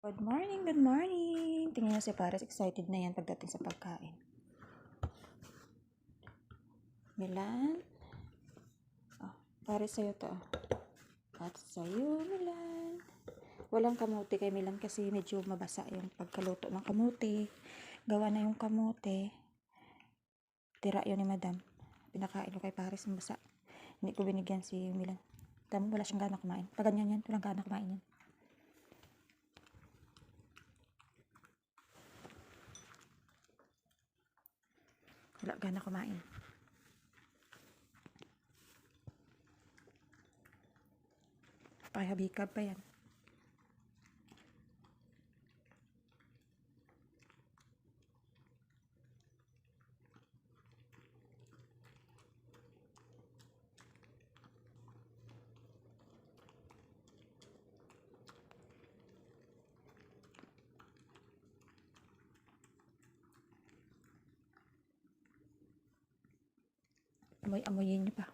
Good morning, good morning. Tingnan nyo si Paris, excited na yan pagdating sa pagkain. Milan. Oh, Paris sa'yo to. At sa'yo, Milan. Walang kamote kay Milan kasi medyo mabasa yung pagkaluto ng kamote. Gawa na yung kamote. Tira yun ni Madam. Pinakain ko kay Paris ng basa. Hindi ko binigyan si Milan. Tama, wala siyang gana kumain. Pag ganyan yan, walang gana kumain yan. Wala gana kumain. Pahabikab pa yan. Amoy-amoyin niyo pa.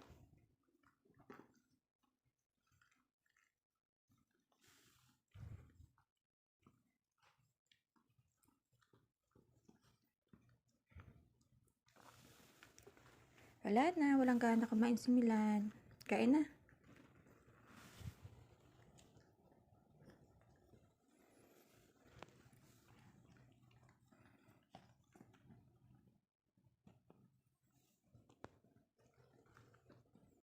Wala na, walang gana kumain si Milan. Kain na.